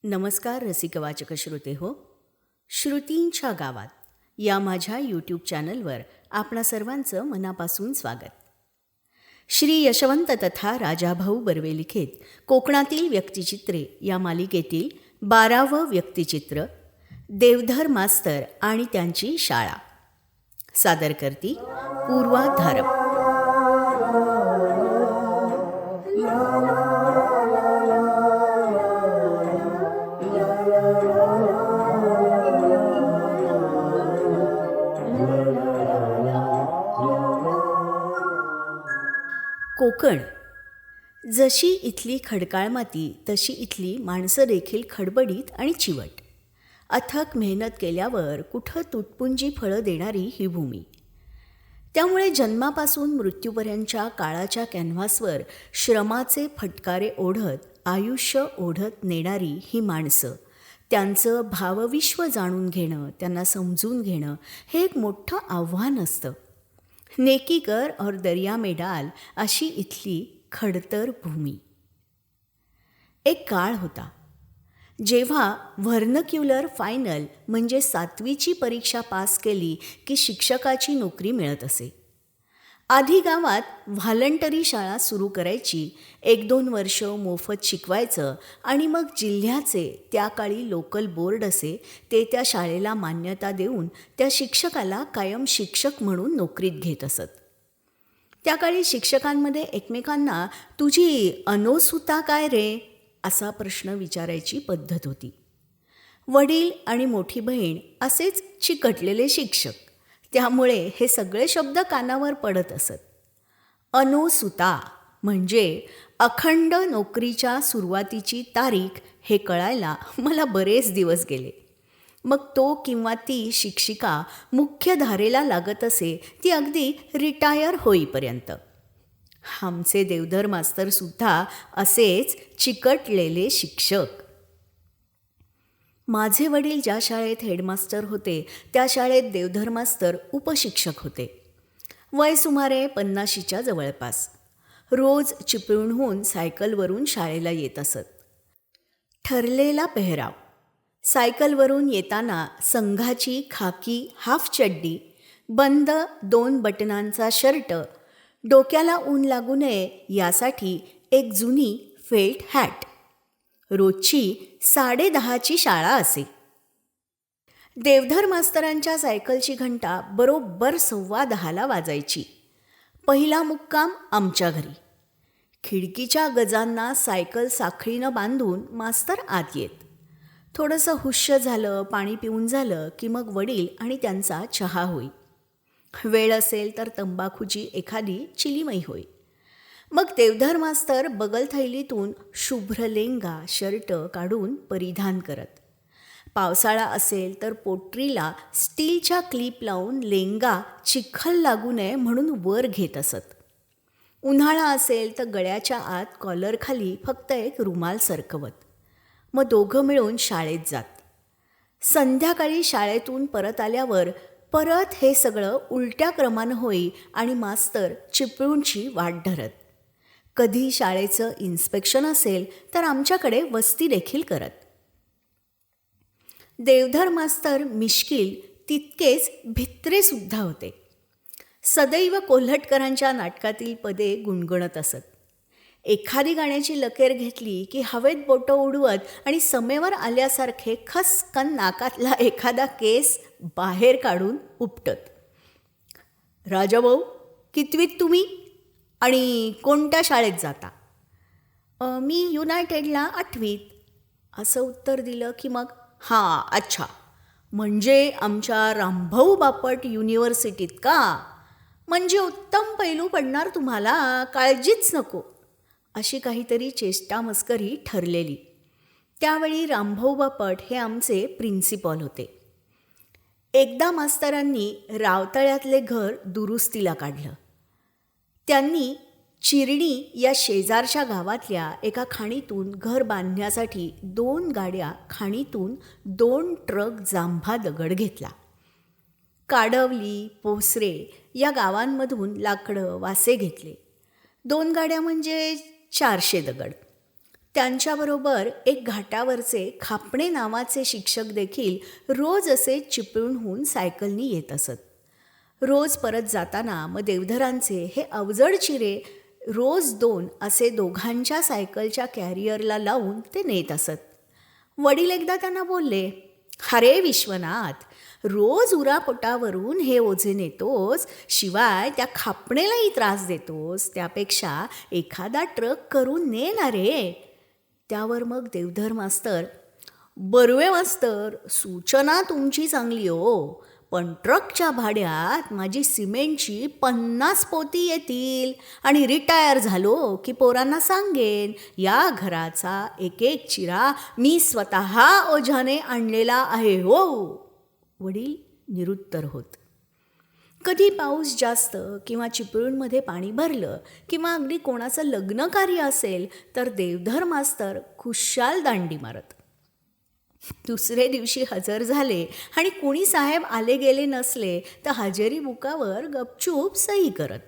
नमस्कार रसिक वाचक श्रोते हो. श्रुतींच्या गावात या माझ्या यूट्यूब चॅनलवर आपणा सर्वांचं मनापासून स्वागत. श्री यशवंत तथा राजाभाऊ बर्वे लिखित कोकणातील व्यक्तिचित्रे या मालिकेतील 12वं व्यक्तिचित्र देवधर मास्तर आणि त्यांची शाळा. सादर करती पूर्वा धारप. कोकण जशी इथली खडकाळ माती तशी इथली माणसं देखील खडबडीत आणि चिवट. अथक मेहनत केल्यावर कुठं तुटपुंजी फळं देणारी ही भूमी. त्यामुळे जन्मापासून मृत्यूपर्यंतच्या काळाच्या कॅनव्हासवर श्रमाचे फटकारे ओढत आयुष्य ओढत नेणारी ही माणसं, त्यांचं भावविश्व जाणून घेणं, त्यांना समजून घेणं हे एक मोठं आव्हान असतं. नेकी कर और दर्या में डाल अशी इथली खडतर भूमी. एक काळ होता जेव्हा व्हर्नक्युलर फायनल म्हणजे 7वीची परीक्षा पास केली की शिक्षकाची नोकरी मिळत असे. आधी गावात व्हॉलंटरी शाळा सुरू करायची, 1-2 वर्ष मोफत शिकवायचं आणि मग जिल्ह्याचे त्या काळी लोकल बोर्ड असे ते त्या शाळेला मान्यता देऊन त्या शिक्षकाला कायम शिक्षक म्हणून नोकरीत घेत असत. त्या काळी शिक्षकांमध्ये एकमेकांना तुझी अनोसुता काय रे असा प्रश्न विचारायची पद्धत होती. वडील आणि मोठी बहीण असेच चिकटलेले शिक्षक, त्यामुळे हे सगळे शब्द कानावर पडत असत. अनोसुता म्हणजे अखंड नोकरीच्या सुरुवातीची तारीख हे कळायला मला बरेच दिवस गेले. मग तो किंवा ती शिक्षिका मुख्य धारेला लागत असे ती अगदी रिटायर होईपर्यंत. आमचे देवधर मास्तरसुद्धा असेच चिकटलेले शिक्षक. माझे वडील ज्या शाळेत हेडमास्टर होते त्या शाळेत देवधर मास्तर उपशिक्षक होते. वय सुमारे 50च्या जवळपास. रोज चिपळूणहून सायकलवरून शाळेला येत असत. ठरलेला पेहराव. सायकलवरून येताना संघाची खाकी हाफ चड्डी, बंद 2 बटनांचा शर्ट, डोक्याला ऊन लागू नये यासाठी एक जुनी फेल्ट हॅट. रोजची 10:30ची शाळा असे. देवधर मास्तरांच्या सायकलची घंटा बरोबर 10:15 वाजायची. पहिला मुक्काम आमच्या घरी. खिडकीच्या गजांना सायकल साखळीनं बांधून मास्तर आत येत. थोडंसं हुश्य झालं, पाणी पिऊन झालं की मग वडील आणि त्यांचा चहा होई. वेळ असेल तर तंबाखूची एखादी चिलीमई होई. मग देवधर मास्तर बगल थैलीतून शुभ्र लेंगा शर्ट काढून परिधान करत. पावसाळा असेल तर पोटरीला स्टीलच्या क्लिप लावून लेंगा चिखल लागू नये म्हणून वर घेत असत. उन्हाळा असेल तर गळ्याच्या आत कॉलरखाली फक्त एक रुमाल सरकवत. मग दोघं मिळून शाळेत जात. संध्याकाळी शाळेतून परत आल्यावर परत हे सगळं उलट्या क्रमानं होई आणि मास्तर चिपळूणची वाट धरत. कधी शाळेचं इन्स्पेक्शन असेल तर आमच्याकडे वस्ती देखील करत. देवधर मास्तर मिश्किल तितकेच भित्रेसुद्धा होते. सदैव कोल्हटकरांच्या नाटकातील पदे गुणगुणत असत. एखादी गाण्याची लकेर घेतली की हवेत बोटं उडवत आणि समेवर आल्यासारखे खसकन नाकातला एखादा केस बाहेर काढून उपटत. राजाभाऊ, कितवीत तुम्ही आणि कोणत्या शाळेत जाता? मी युनायटेडला 8वीत असं उत्तर दिलं की मग हां अच्छा, म्हणजे आमच्या रामभाऊ बापट युनिव्हर्सिटीत का? म्हणजे उत्तम पैलू पडणार तुम्हाला, काळजीच नको. अशी काहीतरी चेष्टा मस्करी ठरलेली. त्यावेळी रामभाऊ बापट हे आमचे प्रिन्सिपॉल होते. एकदा मास्तरांनी रावतळ्यातले घर दुरुस्तीला काढलं. त्यांनी चिरणी या शेजारच्या गावातल्या एका खाणीतून घर बांधण्यासाठी 2 गाड्या खाणीतून 2 ट्रक जांभा दगड घेतला. काडवली, पोसरे या गावांमधून लाकडं, वासे घेतले. 2 गाड्या म्हणजे 400 दगड. त्यांच्याबरोबर एक घाटावरचे खापणे नावाचे शिक्षक देखील रोज असे चिपळूणहून सायकलनी येत असत. रोज परत जाताना मग देवधरांचे हे अवजड चिरे रोज 2 असे दोघांच्या सायकलच्या कॅरियरला लावून ते नेत असत. वडील एकदा त्यांना बोलले, "अरे विश्वनाथ, रोज उरापोटावरून हे ओझे नेतोस, शिवाय त्या खापणेलाही त्रास देतोस, त्यापेक्षा एखादा ट्रक करून ने ना रे." त्यावर मग देवधर मास्तर, "बर्वे मास्तर, सूचना तुमची चांगली हो, पण ट्रकच्या भाड्यात माझी सिमेंटची 50 पोती येतील आणि रिटायर झालो की पोरांना सांगेन, या घराचा एक एक चिरा मी स्वतः ओझ्याने आणलेला आहे हो." वडील निरुत्तर होत. कधी पाऊस जास्त किंवा चिपळूणमध्ये पाणी भरलं किंवा अगदी कोणाचं लग्न कार्य असेल तर देवधर मास्तर खुशाल दांडी मारत. दुसरे दिवशी हजर झाले आणि कुणी साहेब आले गेले नसले तर हजेरी बुकावर गपचूप सही करत.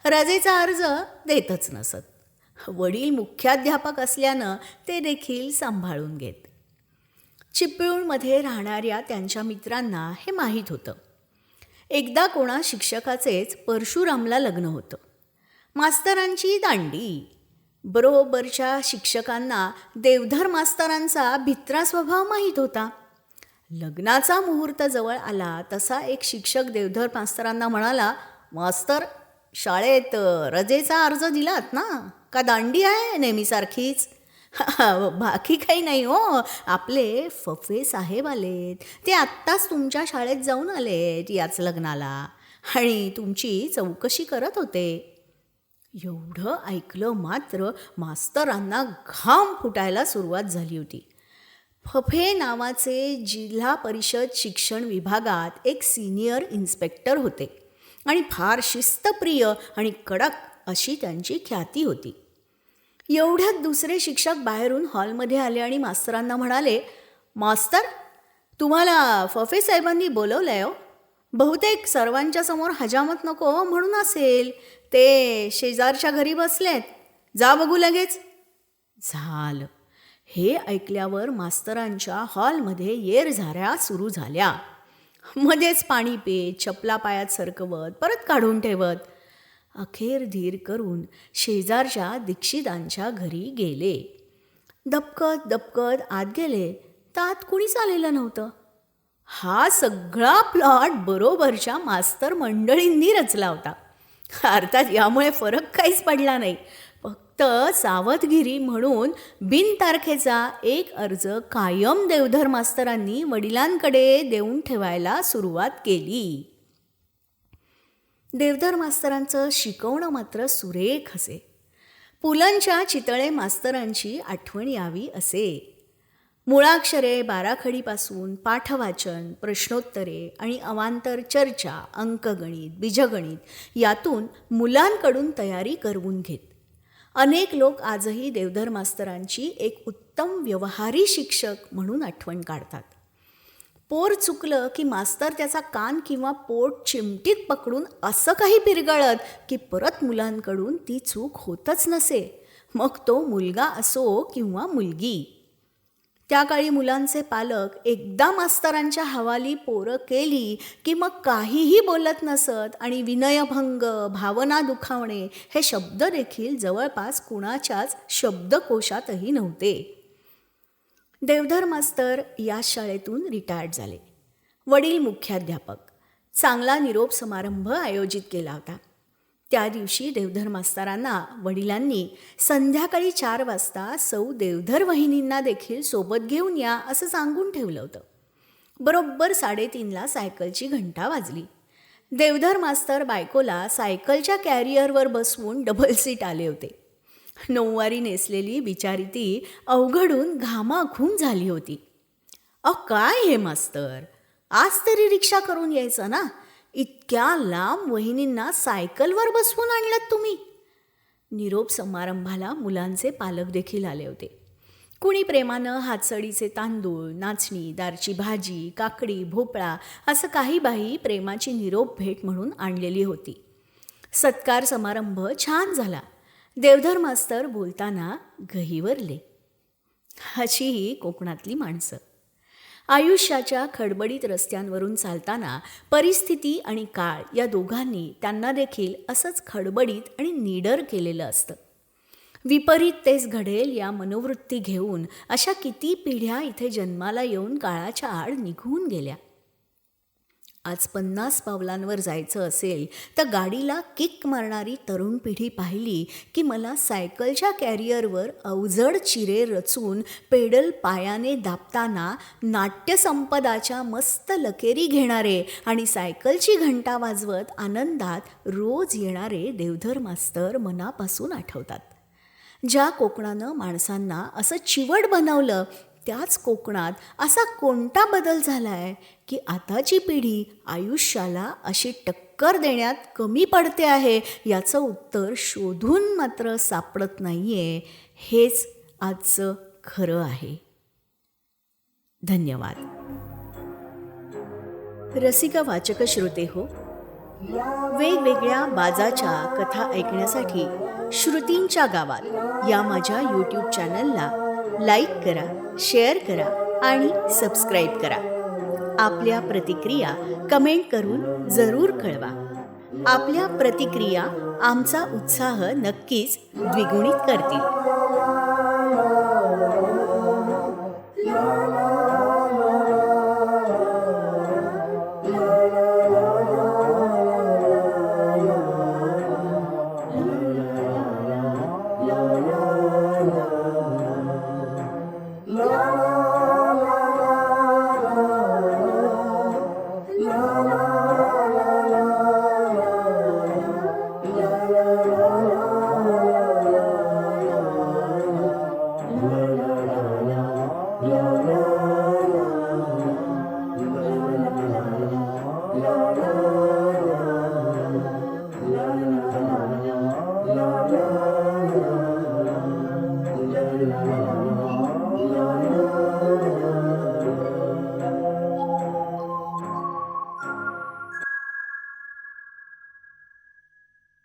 रजेचा अर्ज देतच नसत. वडील मुख्याध्यापक असल्यानं ते देखील सांभाळून घेत. चिपळूणमध्ये राहणाऱ्या त्यांच्या मित्रांना हे माहीत होतं. एकदा कोणा शिक्षकाचेच परशुरामला लग्न होतं. मास्तरांची दांडी. बरोबरच्या शिक्षकांना देवधर मास्तरांचा भित्रा स्वभाव माहीत होता. लग्नाचा मुहूर्त जवळ आला तसा एक शिक्षक देवधर मास्तरांना म्हणाला, "मास्तर, शाळेत रजेचा अर्ज दिलात ना? का दांडी आहे नेहमीसारखीच?" "बाकी काही नाही हो, आपले फफे साहेब आलेत. ते आत्ताच तुमच्या शाळेत जाऊन आलेत याच लग्नाला आणि तुमची चौकशी करत होते." एवढं ऐकलं मात्र मास्तरांना घाम फुटायला सुरुवात झाली होती. फफे नावाचे जिल्हा परिषद शिक्षण विभागात एक सिनियर इन्स्पेक्टर होते आणि फार शिस्तप्रिय आणि कडक अशी त्यांची ख्याती होती. एवढ्यात दुसरे शिक्षक बाहेरून हॉलमध्ये आले आणि मास्तरांना म्हणाले, "मास्तर, तुम्हाला फफे साहेबांनी बोलवलं आहे हो. बहुतेक सर्वांच्या समोर हजामत नको म्हणून असेल. ते शेजारच्या घरी बसलेत. जा बघू लगेच." झालं. हे ऐकल्यावर मास्तरांच्या हॉलमध्ये येरझाऱ्या सुरू झाल्या. मध्येच पाणी पेत, चपला पायात सरकवत, परत काढून ठेवत. अखेर धीर करून शेजारच्या दीक्षितांच्या घरी गेले. दबकत दबकत आत गेले तर आत कुणीच आलेलं नव्हतं. हा सगळा प्लॉट बरोबरच्या मास्तर मंडळींनी रचला होता. अर्थात यामुळे फरक काहीच पडला नाही. फक्त सावधगिरी म्हणून बिनतारखेचा एक अर्ज कायम देवधर मास्तरांनी वडिलांकडे देऊन ठेवायला सुरुवात केली. देवधर मास्तरांचं शिकवणं मात्र सुरेख असे. पुलंच्या चितळे मास्तरांची आठवण यावी असे. मुळाक्षरे बाराखडीपासून पाठवाचन, प्रश्नोत्तरे आणि अवांतर चर्चा, अंकगणित, बीजगणित यातून मुलांकडून तयारी करवून घेत. अनेक लोक आजही देवधर मास्तरांची एक उत्तम व्यवहारी शिक्षक म्हणून आठवण काढतात. पोर चुकलं की मास्तर त्याचा कान किंवा पोट चिमटीत पकडून असं काही पिरगळत की परत मुलांकडून ती चूक होतच नसे, मग तो मुलगा असो किंवा मुलगी. त्या काळी मुलांचे पालक एकदा मास्तरांच्या हवाली पोरं केली की मग काहीही बोलत नसत आणि विनयभंग, भावना दुखावणे हे शब्द देखील जवळपास कुणाच्याच शब्दकोशातही नव्हते. देवधर मास्तर या शाळेतून रिटायर्ड झाले. वडील मुख्याध्यापक. चांगला निरोप समारंभ आयोजित केला होता. त्या दिवशी देवधर मास्तरांना वडिलांनी संध्याकाळी 4 वाजता सौ देवधर वहिनींना देखील सोबत घेऊन या असं सांगून ठेवलं होतं. बरोबर 3:30ला सायकलची घंटा वाजली. देवधर मास्तर बायकोला सायकलच्या कॅरियरवर बसवून डबल सीट आले होते. नऊवारी नेसलेली बिचारी ती अवघडून घामाघूम झाली होती. काय हे मास्तर, आज तरी रिक्षा करून यायचं ना, इतक्या लांब वहिनींना सायकलवर बसवून आणलात तुम्ही. निरोप समारंभाला मुलांचे पालक देखील आले होते. कुणी प्रेमानं हातसडीचे तांदूळ, नाचणी, दारची भाजी, काकडी, भोपळा असं काही बाही प्रेमाची निरोप भेट म्हणून आणलेली होती. सत्कार समारंभ छान झाला. देवधर मास्तर बोलताना गहिवरले. अशी ही कोकणातली माणसं. आयुष्याच्या खडबडीत रस्त्यांवरून चालताना परिस्थिती आणि काळ या दोघांनी त्यांना देखील असंच खडबडीत आणि निडर केलेलं असतं. विपरीत तेच घडेल या मनोवृत्ती घेऊन अशा किती पिढ्या इथे जन्माला येऊन काळाच्या आड निघून गेल्या. आज 50 पावलांवर जायचं असेल तर गाडीला किक मारणारी तरुण पिढी पाहिली की मला सायकलच्या कॅरियरवर अवजड चिरे रचून पेडल पायाने दाबताना नाट्यसंपदाच्या मस्त लकेरी घेणारे आणि सायकलची घंटा वाजवत आनंदात रोज येणारे देवधर मास्तर मनापासून आठवतात. ज्या कोकणानं माणसांना असं चिवट बनवलं त्याच कोकणात असा कोणता बदल झाला आहे की आताची पिढी आयुष्याला अशी टक्कर देण्यात कमी पडते आहे याचं उत्तर शोधून मात्र सापडत नाही आहे. हेच आजचं खरं आहे. धन्यवाद. रसिका वाचक श्रोते हो, वेगवेगळ्या बाजाच्या कथा ऐकण्यासाठी श्रुतींच्या गावात या माझ्या यूट्यूब चॅनलला लाईक करा, शेअर करा आणि सबस्क्राईब करा. आपल्या प्रतिक्रिया कमेंट करून जरूर कळवा. आपल्या प्रतिक्रिया आमचा उत्साह नक्कीच द्विगुणित करतील.